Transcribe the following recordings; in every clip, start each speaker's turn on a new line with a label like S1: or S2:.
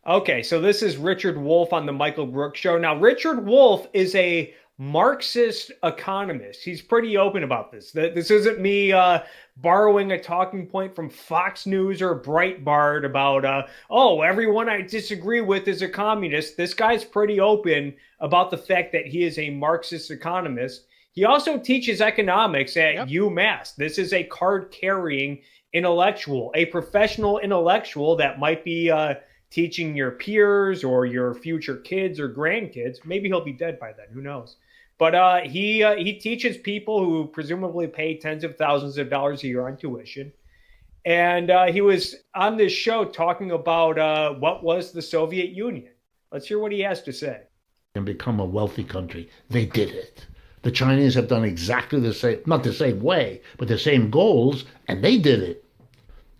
S1: Okay, so this is Richard Wolffe on the Michael Brooks Show. Now, Richard Wolffe is a Marxist economist. He's pretty open about this. This isn't me borrowing a talking point from Fox News or Breitbart about, oh, everyone I disagree with is a communist. This guy's pretty open about the fact that he is a Marxist economist. He also teaches economics at
S2: Yep.
S1: UMass. This is a card carrying intellectual, a professional intellectual that might be teaching your peers or your future kids or grandkids. Maybe he'll be dead by then. Who knows? But he teaches people who presumably pay tens of thousands of dollars a year on tuition. And he was on this show talking about what was the Soviet Union. Let's hear what he has to say.
S3: And become a wealthy country. They did it. The Chinese have done exactly the same, not the same way, but the same goals, and they did it.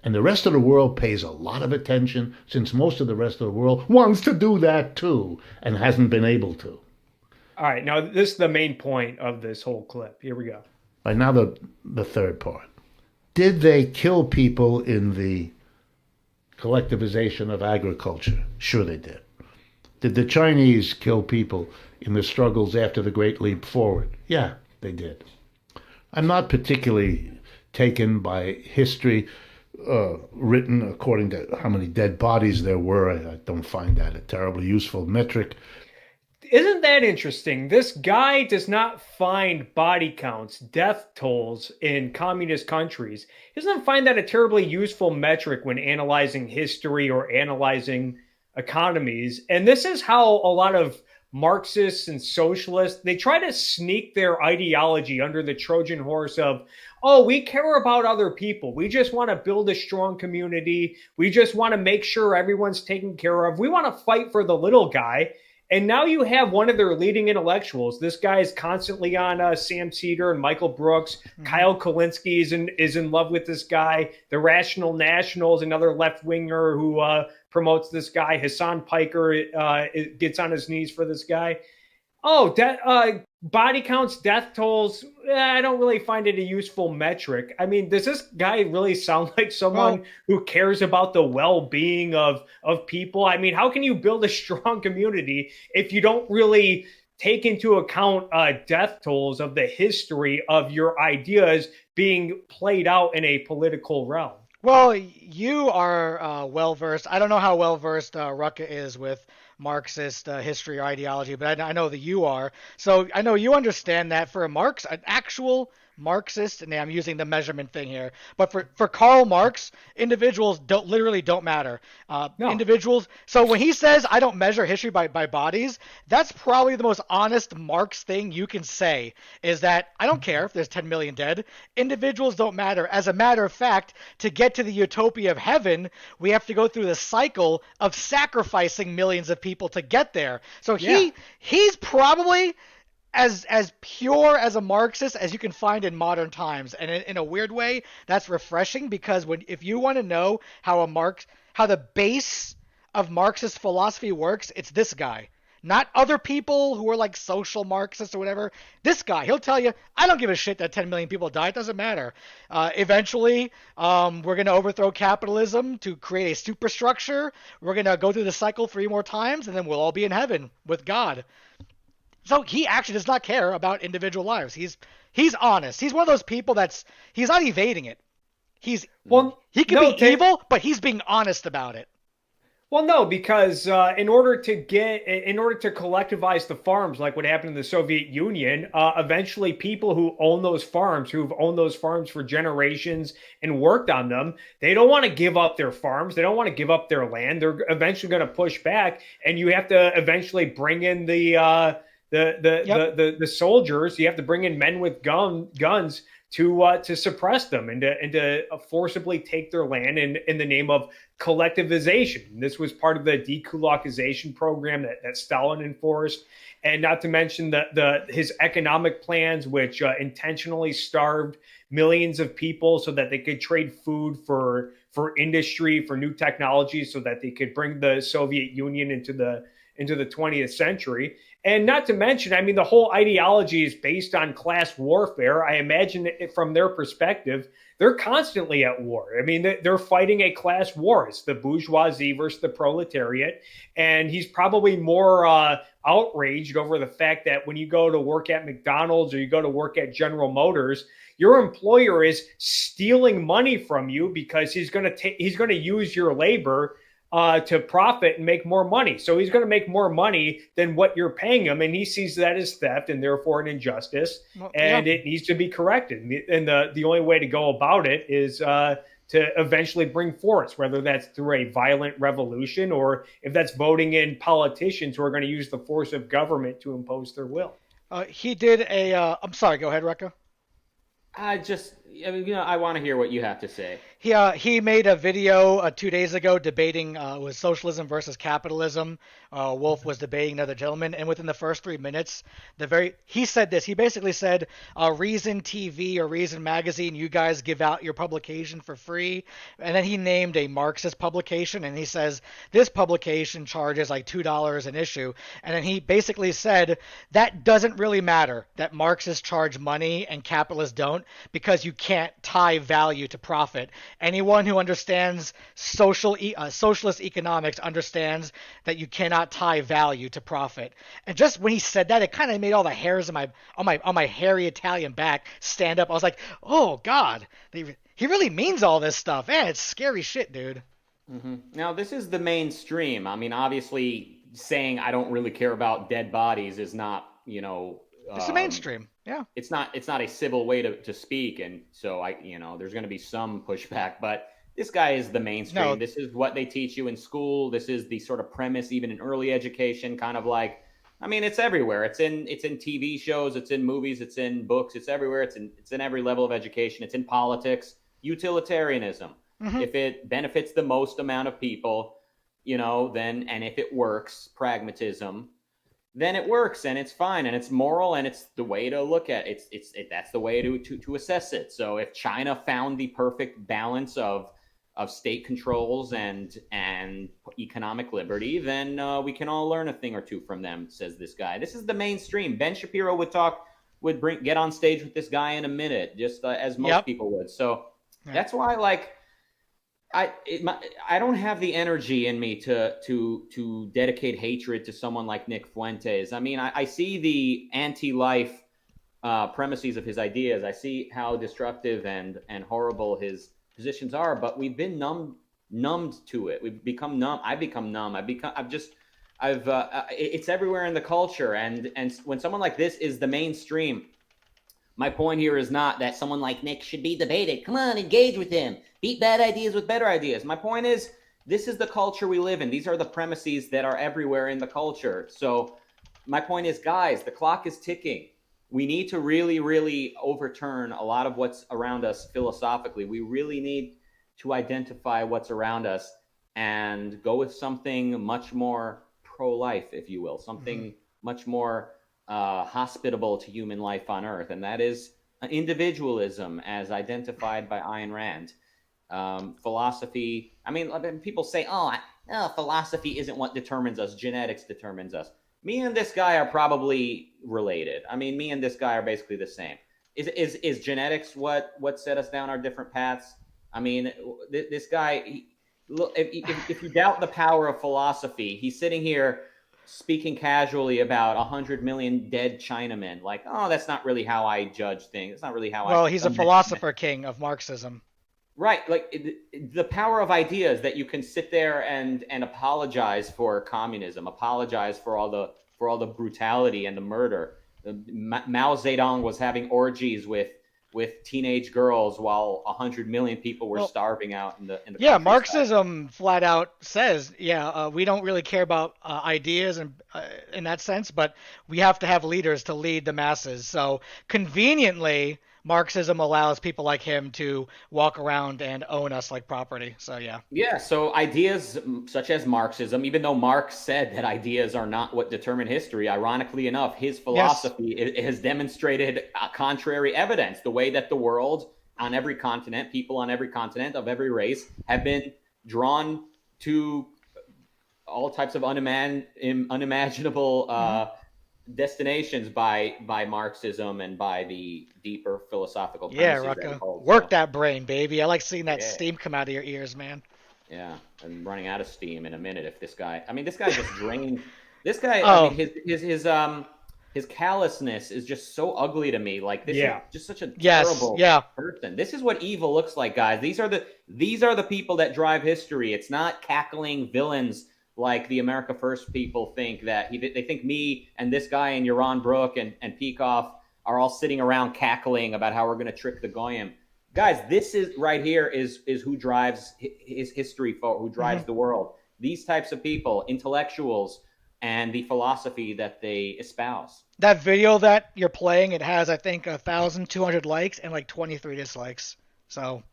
S3: And the rest of the world pays a lot of attention since most of the rest of the world wants to do that too and hasn't been able to.
S1: All right, now this is the main point of this whole clip. Here we go.
S3: Right now, the third part. Did they kill people in the collectivization of agriculture? Sure, they did. Did the Chinese kill people in the struggles after the Great Leap Forward? Yeah, they did. I'm not particularly taken by history written according to how many dead bodies there were. I don't find that a terribly useful metric.
S1: Isn't that interesting? This guy does not find body counts, death tolls in communist countries. He doesn't find that a terribly useful metric when analyzing history or analyzing economies. And this is how a lot of Marxists and socialists, they try to sneak their ideology under the Trojan horse of, oh, we care about other people. We just want to build a strong community. We just want to make sure everyone's taken care of. We want to fight for the little guy. And now you have one of their leading intellectuals. This guy is constantly on Sam Cedar and Michael Brooks. Kyle Kulinski is in love with this guy. The Rational Nationals, another left winger who promotes this guy. Hassan Piker gets on his knees for this guy. Oh, body counts, death tolls. I don't really find it a useful metric. I mean, does this guy really sound like someone
S2: Well,
S1: who cares about the well-being of people? I mean, how can you build a strong community if you don't really take into account death tolls of the history of your ideas being played out in a political realm?
S2: well, you are well versed. I don't know how well versed Rucka is with Marxist history or ideology, but I know that you are. So I know you understand that for an actual Marxist, and I'm using the measurement thing here, but for Karl Marx, individuals don't matter.
S1: No.
S2: Individuals. So when he says I don't measure history by bodies, that's probably the most honest Marx thing you can say. Is that I don't care if there's 10 million dead. Individuals don't matter. As a matter of fact, to get to the utopia of heaven, we have to go through the cycle of sacrificing millions of people to get there. So
S1: Yeah.
S2: he's probably as pure as a Marxist as you can find in modern times, and in a weird way, that's refreshing because if you want to know how the base of Marxist philosophy works, it's this guy, not other people who are like social Marxists or whatever. This guy, he'll tell you, I don't give a shit that 10 million people died. It doesn't matter. Eventually, we're going to overthrow capitalism to create a superstructure. We're going to go through the cycle 3 more times, and then we'll all be in heaven with God. So he actually does not care about individual lives. He's honest. He's one of those people he's not evading it. He's
S1: Well,
S2: he can
S1: no,
S2: be evil, but he's being honest about it.
S1: well, no, because in order to collectivize the farms, like what happened in the Soviet Union, eventually people who own those farms, who've owned those farms for generations and worked on them, they don't want to give up their farms. They don't want to give up their land. They're eventually going to push back, and you have to eventually bring in
S2: Yep.
S1: the soldiers. You have to bring in men with guns to suppress them and to forcibly take their land in the name of collectivization. This was part of the dekulakization program that Stalin enforced, and not to mention his economic plans, which intentionally starved millions of people so that they could trade food for industry, for new technology, so that they could bring the Soviet Union into the 20th century. And not to mention, I mean, the whole ideology is based on class warfare. I imagine from their perspective, they're constantly at war. I mean, they're fighting a class war. It's the bourgeoisie versus the proletariat. And he's probably more outraged over the fact that when you go to work at McDonald's or you go to work at General Motors, your employer is stealing money from you because he's going to use your labor to profit and make more money. So he's going to make more money than what you're paying him, and he sees that as theft and therefore an injustice, and it needs to be corrected. And the only way to go about it is to eventually bring force, whether that's through a violent revolution or if that's voting in politicians who are going to use the force of government to impose their will.
S2: He did a. I'm sorry. Go ahead, Rekka.
S4: I want to hear what you have to say.
S2: He made a video 2 days ago debating was socialism versus capitalism. Wolffe was debating another gentleman, and within the first 3 minutes, he said this. He basically said, Reason TV or Reason Magazine, you guys give out your publication for free. And then he named a Marxist publication, and he says, this publication charges like $2 an issue. And then he basically said, that doesn't really matter, that Marxists charge money and capitalists don't, because you can't tie value to profit. Anyone who understands socialist economics understands that you cannot tie value to profit. And just when he said that, it kind of made all the hairs on my hairy Italian back stand up. I was like, oh God, he really means all this stuff. Man, it's scary shit, dude.
S4: Mm-hmm. Now, this is the mainstream. I mean, obviously, saying I don't really care about dead bodies is not,
S2: it's the mainstream. Yeah.
S4: It's not a civil way to speak, and so there's going to be some pushback, but this guy is the mainstream. No. This is what they teach you in school. This is the sort of premise even in early education, kind of like, I mean, it's everywhere. It's in TV shows, it's in movies, it's in books, it's everywhere. It's in every level of education. It's in politics. Utilitarianism. Mm-hmm. If it benefits the most amount of people, then, and if it works, pragmatism, then it works and it's fine and it's moral and it's the way to look at it. That's the way to assess it. So if China found the perfect balance of state controls and economic liberty, then we can all learn a thing or two from them, says this guy. This is the mainstream. Ben Shapiro would get on stage with this guy in a minute, just as most people would. So that's why, I don't have the energy in me to dedicate hatred to someone like Nick Fuentes. I mean, I see the anti-life premises of his ideas. I see how destructive and horrible his positions are, but we've been numbed to it. We've become numb. I've become numb. It's everywhere in the culture. And when someone like this is the mainstream, my point here is not that someone like Nick should be debated. Come on, engage with him. Beat bad ideas with better ideas. My point is, this is the culture we live in. These are the premises that are everywhere in the culture. So my point is, guys, the clock is ticking. We need to really, really overturn a lot of what's around us philosophically. We really need to identify what's around us and go with something much more pro-life, if you will, something much more hospitable to human life on Earth, and that is individualism as identified by Ayn Rand. Philosophy, I mean, people say, philosophy isn't what determines us, genetics determines us. Me and this guy are probably related. I mean, me and this guy are basically the same. Is genetics what set us down our different paths? I mean, this guy, look, if you doubt the power of philosophy, he's sitting here speaking casually about 100 million dead Chinamen. Like, that's not really how I judge things. It's not really how
S2: Well, he's a philosopher king of Marxism.
S4: Right. Like the power of ideas, that you can sit there and apologize for communism, apologize for all the brutality and the murder. Mao Zedong was having orgies with teenage girls while 100 million people were starving out in the
S2: Marxism flat out says, we don't really care about ideas and in that sense, but we have to have leaders to lead the masses. So conveniently, Marxism allows people like him to walk around and own us like property. So
S4: so ideas such as Marxism, even though Marx said that ideas are not what determine history, ironically enough, his philosophy has demonstrated contrary evidence. The way that the world on every continent, people on every continent of every race, have been drawn to all types of unimaginable destinations by Marxism and by the deeper philosophical
S2: Yeah,
S4: premises that it
S2: Rucka.
S4: holds.
S2: Work
S4: So,
S2: that brain, baby. I like seeing that
S4: yeah,
S2: steam come out of your ears, man.
S4: yeah, I'm running out of steam in a minute. If this guy, I mean, this guy just drained. This guy, I
S2: Oh,
S4: mean, his callousness is just so ugly to me. Like this is
S1: Yeah.
S4: just such a
S2: yes.
S4: terrible
S2: Yeah.
S4: person. This is what evil looks like, guys. These are the people that drive history. It's not cackling villains like the America First people think that they think me and this guy and Yaron Brook and Peikoff are all sitting around cackling about how we're going to trick the goyim. Guys, this is right here is who drives his history forward, who drives the world. These types of people, intellectuals, and the philosophy that they espouse.
S2: That video that you're playing, it has, I think, 1,200 likes and like 23 dislikes. So,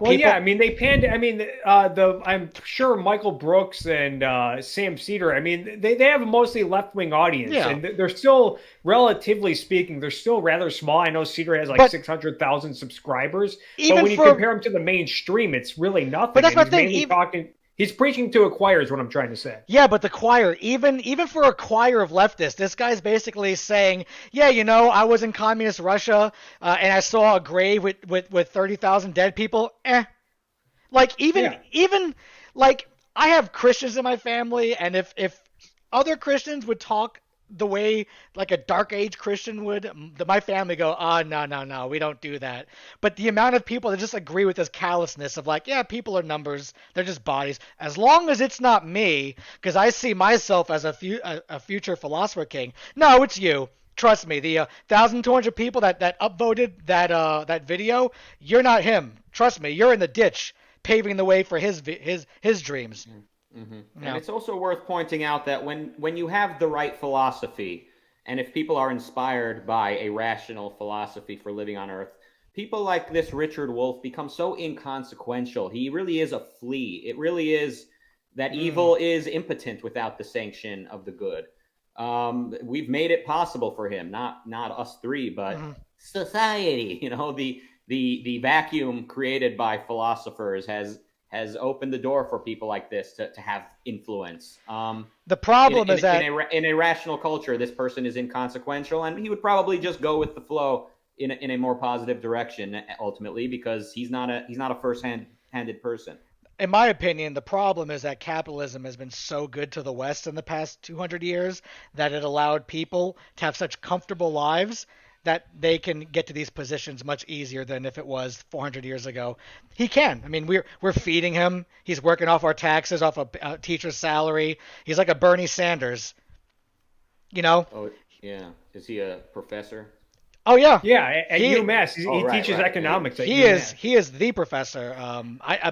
S1: Well, yeah, I mean, they panned. I mean, I'm sure Michael Brooks and Sam Cedar. I mean, they have a mostly left wing audience,
S2: Yeah.
S1: and they're still, relatively speaking, they're still rather small. I know Cedar has like
S2: But
S1: 600,000 subscribers,
S2: even
S1: but when you
S2: for-
S1: compare him to the mainstream, it's really nothing.
S2: But that's
S1: and
S2: my
S1: he's
S2: thing,
S1: mainly
S2: even-
S1: He's preaching to a choir, is what I'm trying to say.
S2: Yeah, but the choir, even for a choir of leftists, this guy's basically saying, yeah, you know, I was in communist Russia and I saw a grave with 30,000 dead people. Like even like I have Christians in my family, and if other Christians would talk the way like a dark age Christian would, my family go, no, we don't do that. But the amount of people that just agree with this callousness of like, yeah, people are numbers, they're just bodies. As long as it's not me, because I see myself as a future philosopher king. No, it's you. Trust me. The 1,200 people that upvoted that video, you're not him. Trust me, you're in the ditch, paving the way for his dreams.
S4: Mm-hmm. And it's also worth pointing out that when you have the right philosophy, and if people are inspired by a rational philosophy for living on Earth, people like this Richard Wolffe become so inconsequential. He really is a flea. It really is that evil is impotent without the sanction of the good. We've made it possible for him, not us three, but society. You know, the vacuum created by philosophers has opened the door for people like this to have influence.
S2: The problem is that
S4: in a rational culture, this person is inconsequential, and he would probably just go with the flow in a more positive direction ultimately, because he's not a first-handed person.
S2: In my opinion, the problem is that capitalism has been so good to the West in the past 200 years that it allowed people to have such comfortable lives that they can get to these positions much easier than if it was 400 years ago. He can. I mean, we're feeding him. He's working off our taxes, off a teacher's salary. He's like a Bernie Sanders. You know?
S4: Oh, yeah. Is he a professor?
S2: Oh yeah.
S1: Yeah, at UMass, he teaches economics.
S2: He is the professor.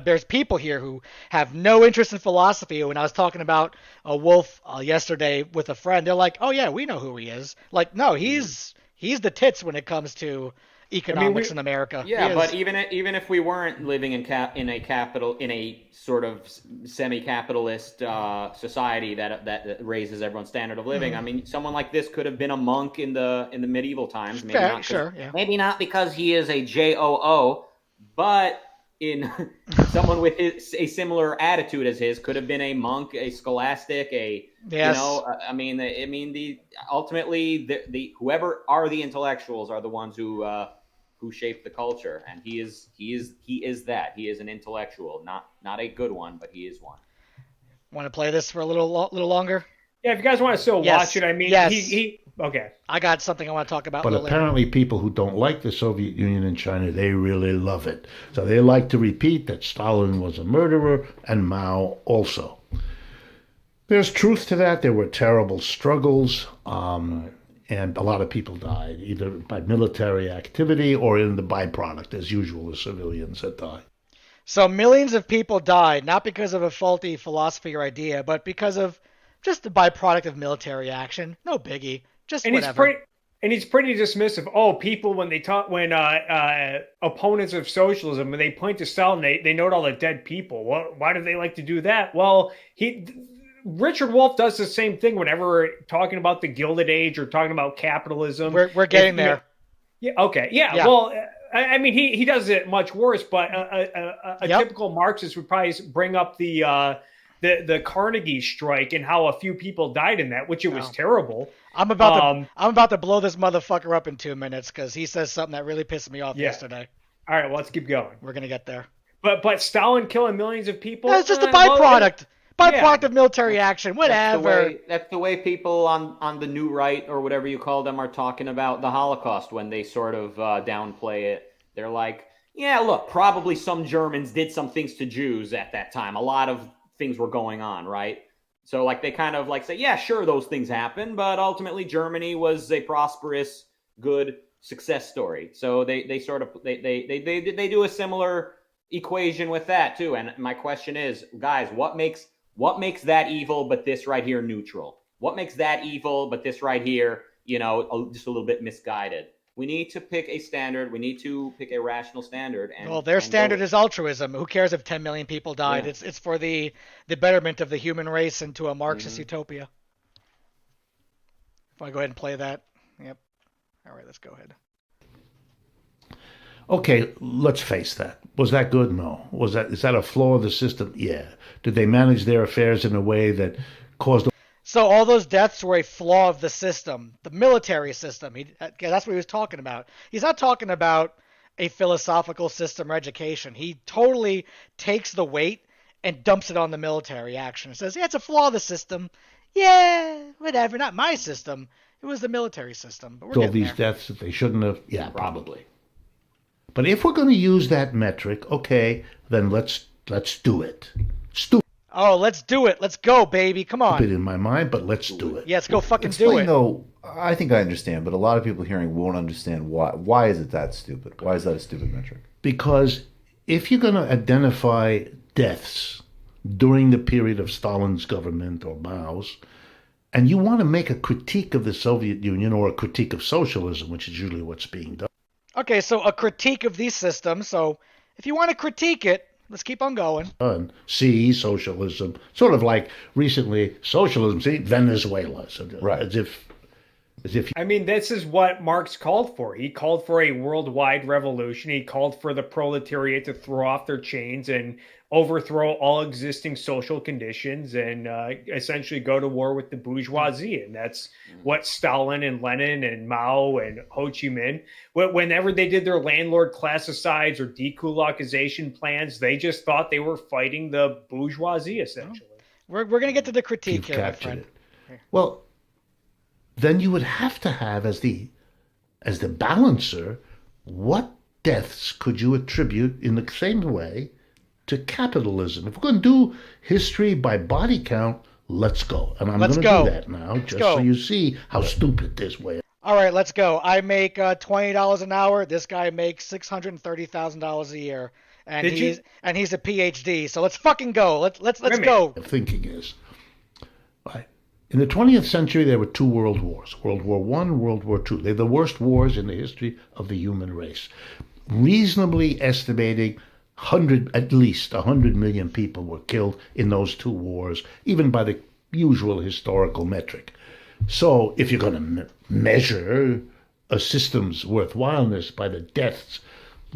S2: There's people here who have no interest in philosophy. When I was talking about Wolffe yesterday with a friend, they're like, "Oh yeah, we know who he is." Like, no, he's the tits when it comes to economics in America.
S4: Yeah, but even if we weren't living in a sort of semi-capitalist society that raises everyone's standard of living, I mean, someone like this could have been a monk in the medieval times. Maybe maybe not because he is a JOO, but in someone with a similar attitude as his could have been a monk, a scholastic, ultimately the whoever are the intellectuals are the ones who shape the culture, and he is that. He is an intellectual, not a good one, but he is one.
S2: Want to play this for a little longer?
S1: Yeah, if you guys want to still watch it, I mean, he okay.
S2: I got something I want to talk about.
S3: But apparently people who don't like the Soviet Union and China, they really love it. So they like to repeat that Stalin was a murderer and Mao also. There's truth to that. There were terrible struggles, and a lot of people died, either by military activity or in the byproduct, as usual, the civilians that die.
S2: So millions of people died, not because of a faulty philosophy or idea, but because of just the byproduct of military action. No biggie. Just whatever.
S1: He's pretty dismissive. Oh, people, when opponents of socialism, when they point to Stalin, they note all the dead people. Well, why do they like to do that? Well, Richard Wolffe does the same thing whenever we're talking about the Gilded Age or talking about capitalism.
S2: We're getting there.
S1: Yeah. Okay. Yeah. Well, I mean, he does it much worse, but a typical Marxist would probably bring up the the Carnegie strike and how a few people died in that, which it was terrible.
S2: I'm about to blow this motherfucker up in 2 minutes because he says something that really pissed me off yesterday.
S1: All right, well, let's keep going.
S2: We're gonna get there.
S1: But Stalin killing millions of people.
S2: That's just a byproduct. Byproduct of military action. Whatever.
S4: That's the way people on the new right or whatever you call them are talking about the Holocaust when they sort of downplay it. They're like, yeah, look, probably some Germans did some things to Jews at that time. A lot of things were going on, right? So like they kind of like say, yeah, sure, those things happen, but ultimately Germany was a prosperous, good success story. So they sort of they do a similar equation with that too. And my question is, guys, what makes that evil but this right here neutral? What makes that evil but this right here, just a little bit misguided? We need to pick a standard. We need to pick a rational standard. And
S2: their standard is altruism. Who cares if 10 million people died? Yeah. It's for the betterment of the human race into a Marxist utopia. If I go ahead and play that. Yep. All right, let's go ahead.
S3: Okay, let's face that. Was that good? No. Is that a flaw of the system? Yeah. Did they manage their affairs in a way that caused...
S2: So all those deaths were a flaw of the system, the military system. That's what he was talking about. He's not talking about a philosophical system or education. He totally takes the weight and dumps it on the military action. He says, yeah, it's a flaw of the system. Yeah, whatever. Not my system. It was the military system. But we're
S3: all these deaths that they shouldn't have. Yeah, probably. But if we're going to use that metric, okay, then let's do it.
S2: Oh, let's do it. Let's go, baby. Come on.
S3: Stupid in my mind, but let's do it.
S2: Yeah, let's go fucking do it.
S5: Though, I think I understand, but a lot of people hearing won't understand why. Why is it that stupid? Why is that a stupid metric?
S3: Because if you're going to identify deaths during the period of Stalin's government or Mao's, and you want to make a critique of the Soviet Union or a critique of socialism, which is usually what's being done.
S2: Okay, so a critique of these systems. So if you want to critique it, let's keep on going.
S3: See, socialism. Sort of like recently, socialism, see, Venezuela. So
S5: right.
S3: As if.
S1: I mean, this is what Marx called for. He called for a worldwide revolution. He called for the proletariat to throw off their chains and overthrow all existing social conditions and essentially go to war with the bourgeoisie. And that's what Stalin and Lenin and Mao and Ho Chi Minh, whenever they did their landlord classicides or dekulakization plans, they just thought they were fighting the bourgeoisie, essentially.
S2: We're going to get to the critique here, my friend.
S3: Well, then you would have to have as the balancer, what deaths could you attribute in the same way to capitalism? If we're going to do history by body count, let's go. And I'm going to do that now, just so you see how stupid this way is.
S2: All right, let's go. I make $20 an hour. This guy makes $630,000 a year, and he's a PhD. So let's fucking go. Let's go.
S3: The thinking is, right. In the 20th century, there were two world wars: World War I, World War II. They're the worst wars in the history of the human race. Reasonably estimating at least 100 million people were killed in those two wars, even by the usual historical metric. So if you're going to measure a system's worthwhileness by the deaths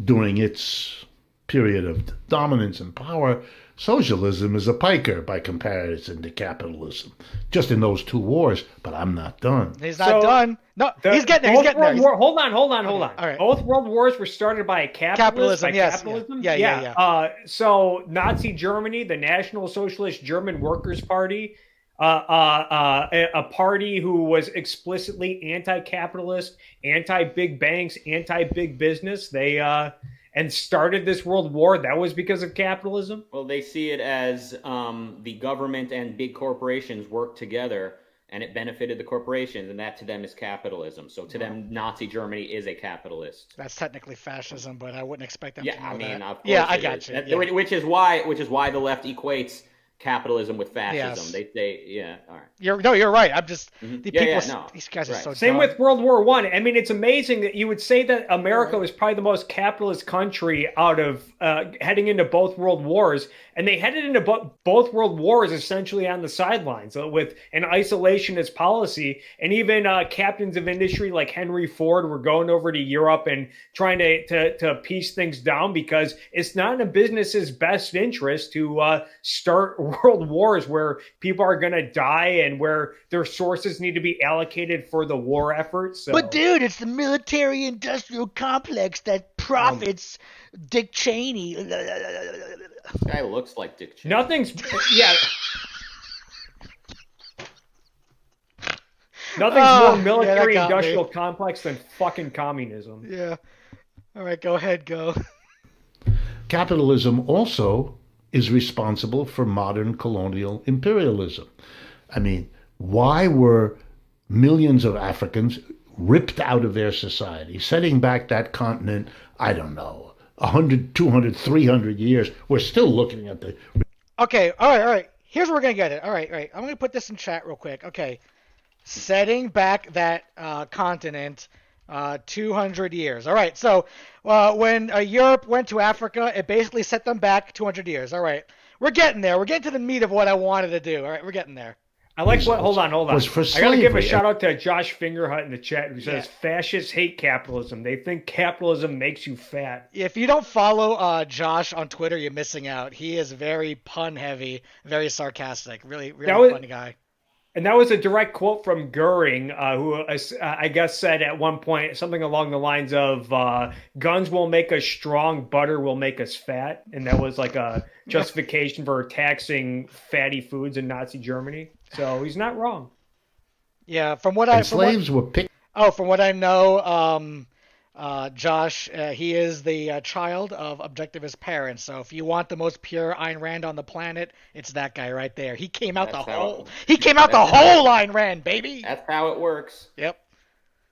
S3: during its period of dominance and power, socialism is a piker by comparison to capitalism. Just in those two wars, but I'm not done.
S2: He's not done. No, he's getting there.
S1: Hold on. All
S2: right.
S1: Both world wars were started by capitalism.
S2: Capitalism.
S1: Yeah. So Nazi Germany, the National Socialist German Workers' Party, a party who was explicitly anti-capitalist, anti-big banks, anti-big business. They and started this world war. That was because of capitalism?
S4: Well, they see it as the government and big corporations work together, and it benefited the corporations, and that to them is capitalism. So to them, Nazi Germany is a capitalist.
S2: That's technically fascism, but I wouldn't expect them to know that.
S4: Of course
S2: I got you.
S4: Yeah. Which is why the left equates capitalism with fascism. Yes. All right.
S2: You're right. I'm just these guys are so
S1: Same
S2: dumb.
S1: with World War I. I mean, it's amazing that you would say that America was probably the most capitalist country out of heading into both world wars, and they headed into both world wars essentially on the sidelines with an isolationist policy, and even captains of industry like Henry Ford were going over to Europe and trying to piece things down because it's not in a business's best interest to start world wars where people are going to die and where their sources need to be allocated for the war effort. So.
S2: But dude, it's the military-industrial complex that profits Dick Cheney.
S4: This guy looks like Dick Cheney.
S1: Nothing's more military-industrial complex than fucking communism.
S2: Yeah. All right, go ahead, go.
S3: Capitalism also is responsible for modern colonial imperialism. I mean, why were millions of Africans ripped out of their society, setting back that continent, I don't know, 100, 200, 300 years? We're still looking at the...
S2: Okay, all right. Here's where we're going to get it. All right. I'm going to put this in chat real quick. Okay. Setting back that continent 200 years. All right. So when Europe went to Africa, it basically set them back 200 years. All right. We're getting there. We're getting to the meat of what I wanted to do. All right. We're getting there.
S1: I like what. Hold on.
S3: Was for
S1: I gotta give a
S3: slavery.
S1: shout out to Josh Fingerhut in the chat who says fascists hate capitalism. They think capitalism makes you fat.
S2: If you don't follow Josh on Twitter, you're missing out. He is very pun heavy, very sarcastic, really funny guy.
S1: And that was a direct quote from Goering, who I guess said at one point something along the lines of "Guns will make us strong, butter will make us fat," and that was like a justification for taxing fatty foods in Nazi Germany. So he's not wrong.
S2: Yeah, from what I
S3: slaves were picked.
S2: Oh, from what I know, Josh, he is the child of objectivist parents. So if you want the most pure Ayn Rand on the planet, it's that guy right there. He came out the whole Ayn Rand, baby.
S4: That's how it works.
S2: Yep.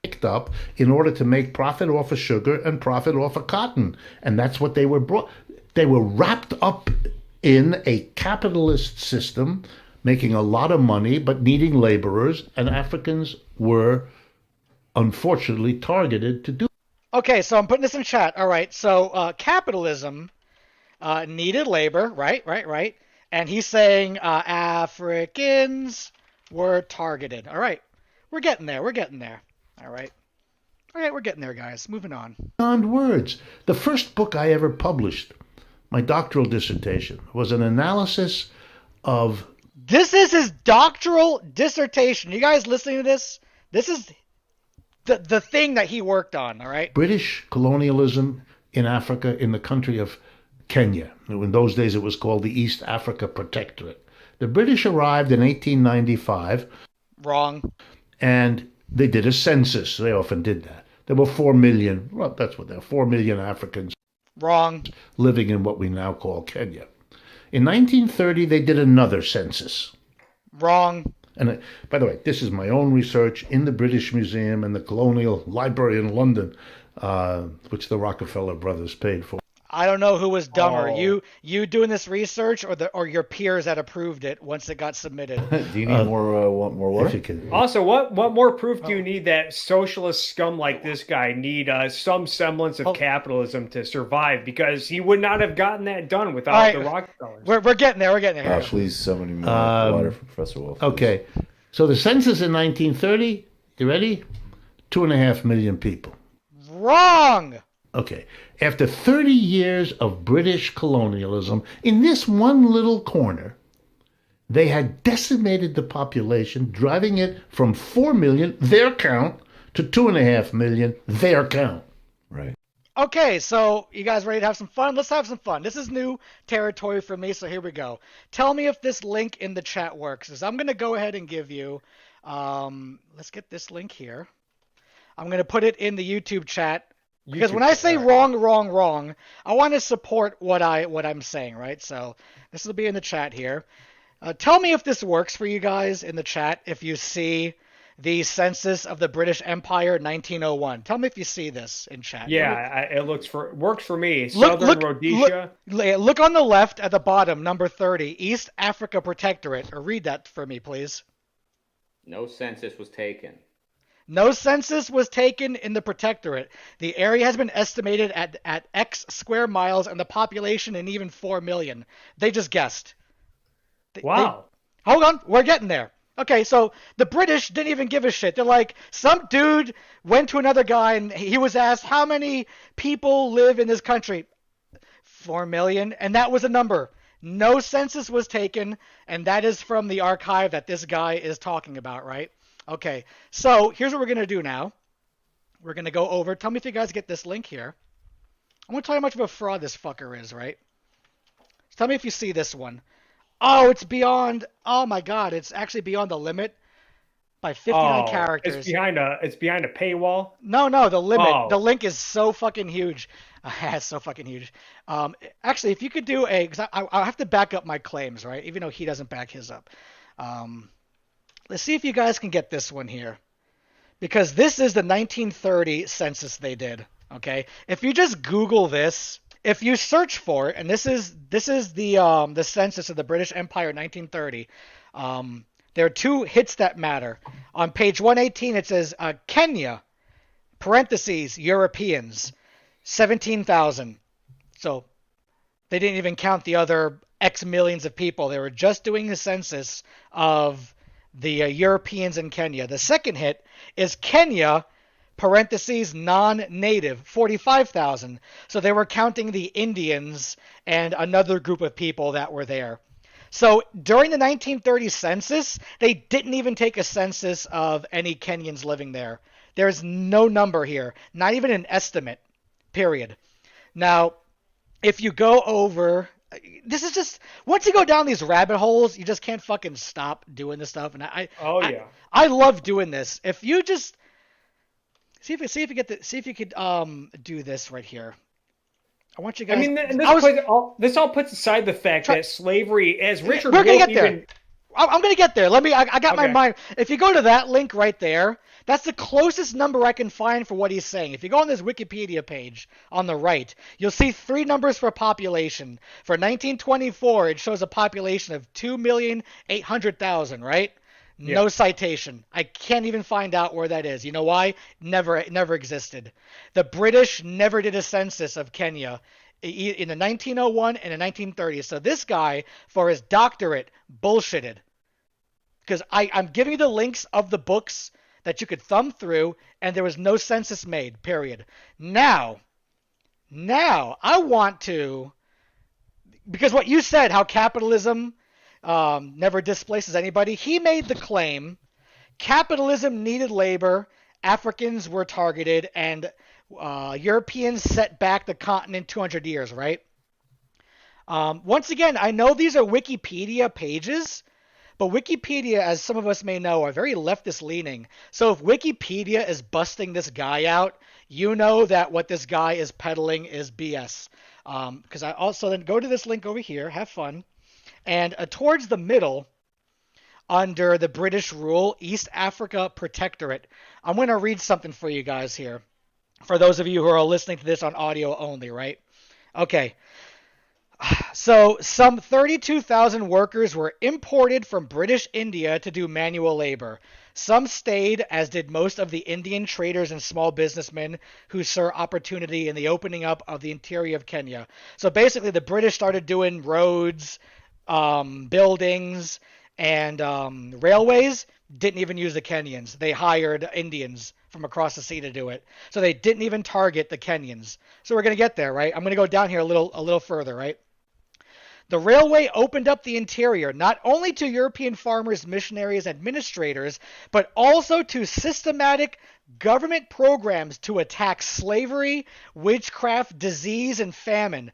S3: Picked up in order to make profit off of sugar and profit off of cotton, and that's what they were brought. They were wrapped up in a capitalist system, making a lot of money but needing laborers, and Africans were unfortunately targeted to do.
S2: Okay, so I'm putting this in chat. All right, so capitalism needed labor, right, and he's saying Africans were targeted. All right, we're getting there. All right, we're getting there, guys. Moving on.
S3: Beyond words. The first book I ever published, my doctoral dissertation, was an analysis of...
S2: This is his doctoral dissertation. You guys listening to this? This is the thing that he worked on, all right?
S3: British colonialism in Africa, in the country of Kenya. In those days it was called the East Africa Protectorate. The British arrived in 1895.
S2: Wrong.
S3: And they did a census. They often did that. There were 4 million, well, that's what there were, 4 million Africans.
S2: Wrong.
S3: Living in what we now call Kenya. In 1930, they did another census.
S2: Wrong.
S3: And by the way, this is my own research in the British Museum and the Colonial Library in London, which the Rockefeller brothers paid for.
S2: I don't know who was dumber,
S1: Oh.
S2: you doing this research or your peers that approved it once it got submitted.
S5: Do you need more water?
S3: If you can-
S1: Also, what more proof do you need that socialist scum like this guy need some semblance of capitalism to survive? Because he would not have gotten that done without
S2: All right,
S1: the Rockefellers.
S2: We're getting there. Here we go.
S5: Please, somebody more water for Professor Wolffe.
S3: Okay, so the census in 1930, you ready? 2.5 million people.
S2: Wrong.
S3: Okay, after 30 years of British colonialism, in this one little corner, they had decimated the population, driving it from 4 million, their count, to 2.5 million, their count.
S5: Right.
S2: Okay, so you guys ready to have some fun? Let's have some fun. This is new territory for me, so here we go. Tell me if this link in the chat works. I'm going to go ahead and give you, let's get this link here. I'm going to put it in the YouTube chat. Because when I say wrong, I want to support what I'm saying, right? So this will be in the chat here. Tell me if this works for you guys in the chat. If you see the census of the British Empire 1901, tell me if you see this in chat.
S1: Yeah, it works for me. Southern Rhodesia.
S2: Look on the left at the bottom, number 30, East Africa Protectorate. Or read that for me, please.
S4: No census was taken.
S2: No census was taken in the protectorate. The area has been estimated at X square miles and the population in even 4 million. They just guessed.
S1: Wow.
S2: Hold on, we're getting there. Okay, so the British didn't even give a shit. They're like, some dude went to another guy and he was asked, how many people live in this country? 4 million, and that was a number. No census was taken, and that is from the archive that this guy is talking about, right? Okay, so here's what we're going to do now. We're going to go over. Tell me if you guys get this link here. I'm going to tell you how much of a fraud this fucker is, right? Tell me if you see this one. Oh, it's beyond. Oh my God, it's actually beyond the limit by 59 characters.
S1: It's behind a paywall.
S2: No, the limit.
S1: Oh.
S2: The link is so fucking huge. It's so fucking huge. Actually, if you could do because I'll have to back up my claims, right? Even though he doesn't back his up. Let's see if you guys can get this one here, because this is the 1930 census they did. Okay, if you just Google this. If you search for it, and this is the census of the British Empire in 1930, there are two hits that matter. On page 118, it says Kenya, parentheses, Europeans, 17,000. So they didn't even count the other X millions of people. They were just doing the census of the Europeans in Kenya. The second hit is Kenya, parentheses, non-native, 45,000. So they were counting the Indians and another group of people that were there. So during the 1930 census, they didn't even take a census of any Kenyans living there. There's no number here, not even an estimate, period. Now, if you go over, this is just, once you go down these rabbit holes, you just can't fucking stop doing this stuff. And I love doing this. If you just see if you could do this right here. I want you guys.
S1: I mean, this all puts aside the fact that slavery, as Richard
S2: We're gonna
S1: Wolffe
S2: get there.
S1: even.
S2: I'm gonna get there. I got my
S1: Okay.
S2: mind. If you go to that link right there, that's the closest number I can find for what he's saying. If you go on this Wikipedia page on the right, you'll see three numbers for population. For 1924, it shows a population of 2,800,000, right?
S1: Yeah.
S2: No citation. I can't even find out where that is. You know why? It never existed. The British never did a census of Kenya in the 1901 and the 1930s. So this guy, for his doctorate, bullshitted. Because I'm giving you the links of the books that you could thumb through, and there was no census made, period. Now, I want to, because what you said, how capitalism never displaces anybody. He made the claim capitalism needed labor, Africans were targeted, and Europeans set back the continent 200 years, right? Once again, I know these are Wikipedia pages, but Wikipedia, as some of us may know, are very leftist leaning. So if Wikipedia is busting this guy out, you know that what this guy is peddling is BS. Because I also then go to this link over here, have fun. And towards the middle, under the British rule, East Africa Protectorate, I'm going to read something for you guys here. For those of you who are listening to this on audio only, right? Okay. So some 32,000 workers were imported from British India to do manual labor. Some stayed, as did most of the Indian traders and small businessmen who saw opportunity in the opening up of the interior of Kenya. So basically the British started doing roads, buildings, and railways. Didn't even use the Kenyans. They hired Indians from across the sea to do it. So they didn't even target the Kenyans. So we're going to get there, right? I'm going to go down here a little further, right? The railway opened up the interior not only to European farmers, missionaries, administrators, but also to systematic government programs to attack slavery, witchcraft, disease, and famine.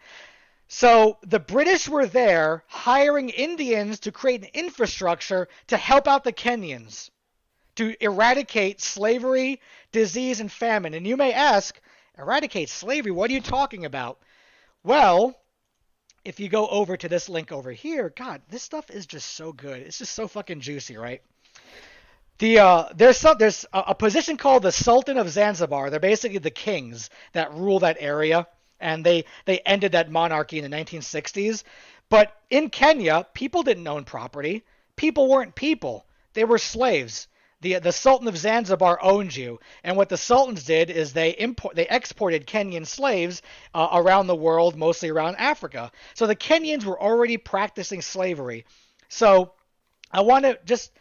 S2: So the British were there hiring Indians to create an infrastructure to help out the Kenyans, to eradicate slavery, disease, and famine. And you may ask, eradicate slavery? What are you talking about? Well, if you go over to this link over here, God, this stuff is just so good. It's just so fucking juicy, right? There's a position called the Sultan of Zanzibar. They're basically the kings that rule that area, and they ended that monarchy in the 1960s. But in Kenya, people didn't own property. People weren't people. They were slaves. The Sultan of Zanzibar owned you, and what the sultans did is they exported Kenyan slaves around the world, mostly around Africa. So the Kenyans were already practicing slavery. So I want to just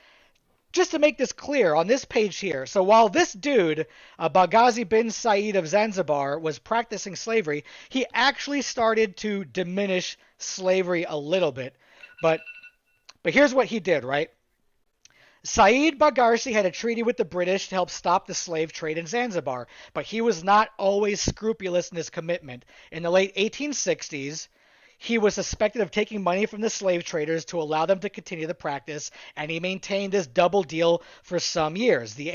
S2: just to make this clear on this page here, so while this dude, Bagazi bin Said of Zanzibar, was practicing slavery, he actually started to diminish slavery a little bit. But here's what he did, right? Said Bagarsi had a treaty with the British to help stop the slave trade in Zanzibar, but he was not always scrupulous in his commitment. In the late 1860s, he was suspected of taking money from the slave traders to allow them to continue the practice, and he maintained this double deal for some years. The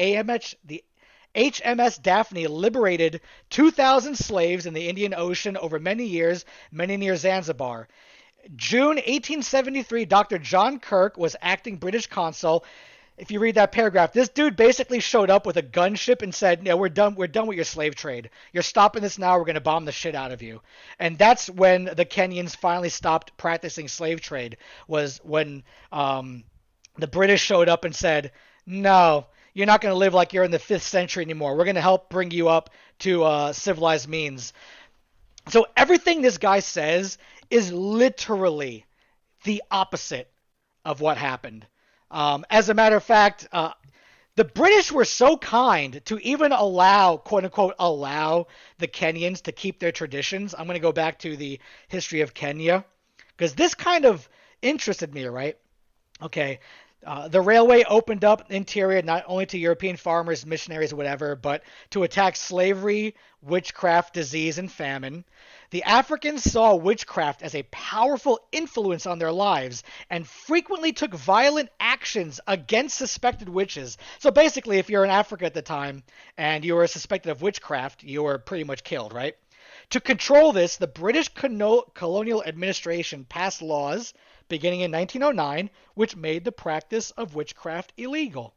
S2: HMS Daphne liberated 2,000 slaves in the Indian Ocean over many years, many near Zanzibar. June 1873, Dr. John Kirk was acting British consul. If you read that paragraph, this dude basically showed up with a gunship and said, "No, we're done with your slave trade. You're stopping this now. We're going to bomb the shit out of you." And that's when the Kenyans finally stopped practicing slave trade, was when the British showed up and said, "No, you're not going to live like you're in the 5th century anymore. We're going to help bring you up to civilized means." So everything this guy says is literally the opposite of what happened. As a matter of fact, the British were so kind to even allow, quote unquote, allow the Kenyans to keep their traditions. I'm going to go back to the history of Kenya because this kind of interested me, right? Okay. The railway opened up the interior not only to European farmers, missionaries, whatever, but to attack slavery, witchcraft, disease, and famine. The Africans saw witchcraft as a powerful influence on their lives and frequently took violent actions against suspected witches. So basically, if you're in Africa at the time and you were suspected of witchcraft, you were pretty much killed, right? To control this, the British colonial administration passed laws beginning in 1909, which made the practice of witchcraft illegal.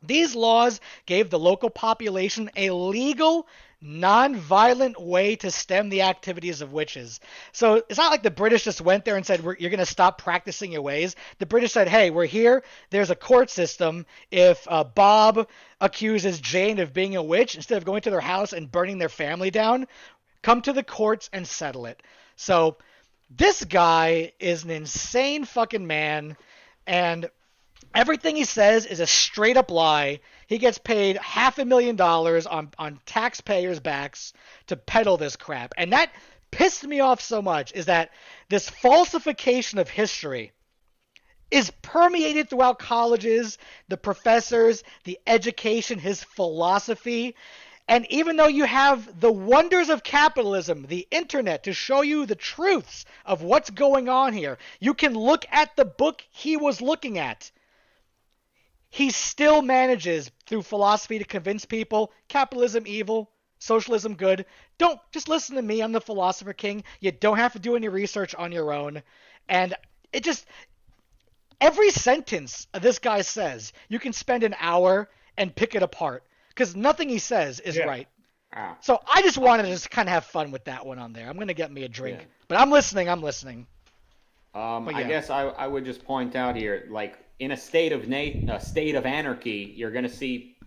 S2: These laws gave the local population a legal, non-violent way to stem the activities of witches. So it's not like the British just went there and said, "You're going to stop practicing your ways." The British said, "Hey, we're here. There's a court system. If Bob accuses Jane of being a witch, instead of going to their house and burning their family down, come to the courts and settle it." So this guy is an insane fucking man, and everything he says is a straight up lie. He gets paid $500,000 on taxpayers' backs to peddle this crap. And that pissed me off so much, is that this falsification of history is permeated throughout colleges, the professors, the education, his philosophy. And even though you have the wonders of capitalism, the internet, to show you the truths of what's going on here, you can look at the book he was looking at. He still manages, through philosophy, to convince people capitalism evil, socialism good. Don't just listen to me. I'm the philosopher king. You don't have to do any research on your own. And it just, every sentence this guy says, you can spend an hour and pick it apart, because nothing he says is right. So I just wanted to just kind of have fun with that one on there. I'm going to get me a drink. But I'm listening.
S4: I guess I would just point out here, like, in a state of anarchy, you're going to see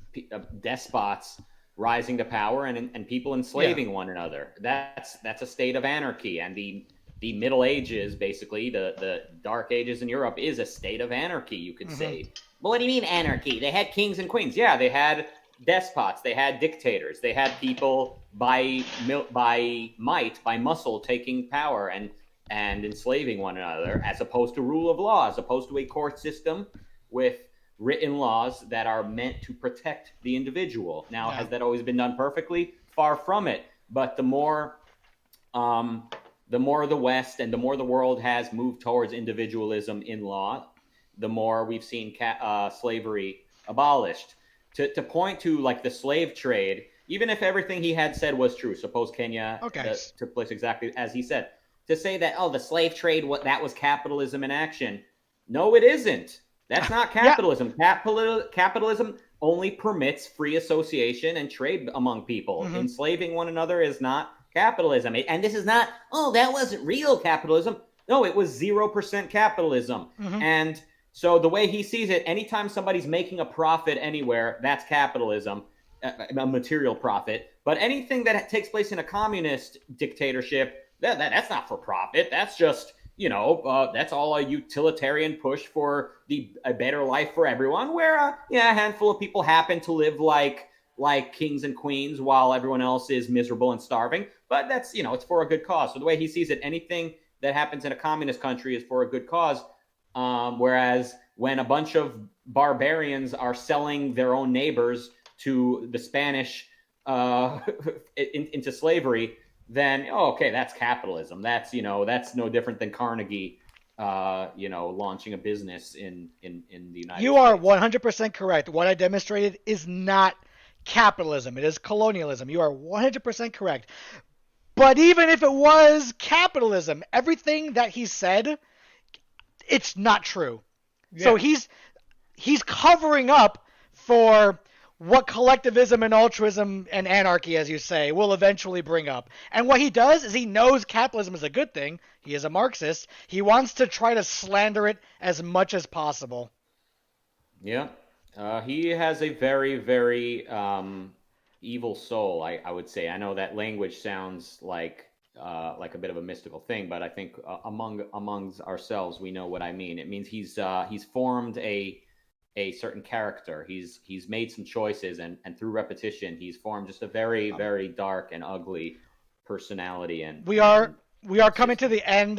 S4: despots rising to power and people enslaving one another. That's a state of anarchy. And the Middle Ages, basically, the Dark Ages in Europe, is a state of anarchy, you could say. But what do you mean anarchy? They had kings and queens. Yeah, they had despots. They had dictators. They had people by might, by muscle, taking power and enslaving one another, as opposed to rule of law, as opposed to a court system with written laws that are meant to protect the individual. Now, has that always been done perfectly? Far from it. But the more the West and the more the world has moved towards individualism in law, the more we've seen slavery abolished. To point to, like, the slave trade, even if everything he had said was true, suppose Kenya took place exactly as he said, to say that, the slave trade, that was capitalism in action. No, it isn't. That's not capitalism. Capitalism only permits free association and trade among people. Enslaving one another is not capitalism. And this is not, that wasn't real capitalism. No, it was 0% capitalism. And so the way he sees it, anytime somebody's making a profit anywhere, that's capitalism, a material profit. But anything that takes place in a communist dictatorship, that's not for profit. That's just, that's all a utilitarian push for a better life for everyone, where a handful of people happen to live like kings and queens while everyone else is miserable and starving. But that's, it's for a good cause. So the way he sees it, anything that happens in a communist country is for a good cause. Whereas when a bunch of barbarians are selling their own neighbors to the Spanish into slavery, then okay, that's capitalism. That's no different than Carnegie, launching a business in the United States.
S2: You are 100% correct. What I demonstrated is not capitalism. It is colonialism. You are 100% correct. But even if it was capitalism, everything that he said, it's not true. Yeah. So he's covering up for what collectivism and altruism and anarchy, as you say, will eventually bring up. And what he does is he knows capitalism is a good thing. He is a Marxist. He wants to try to slander it as much as possible.
S4: Yeah. He has a very, very evil soul, I would say. I know that language sounds like a bit of a mystical thing, but I think amongst ourselves, we know what I mean. It means he's formed a certain character. He's made some choices, and through repetition, he's formed just a very, very dark and ugly personality. And
S2: we are coming to the end.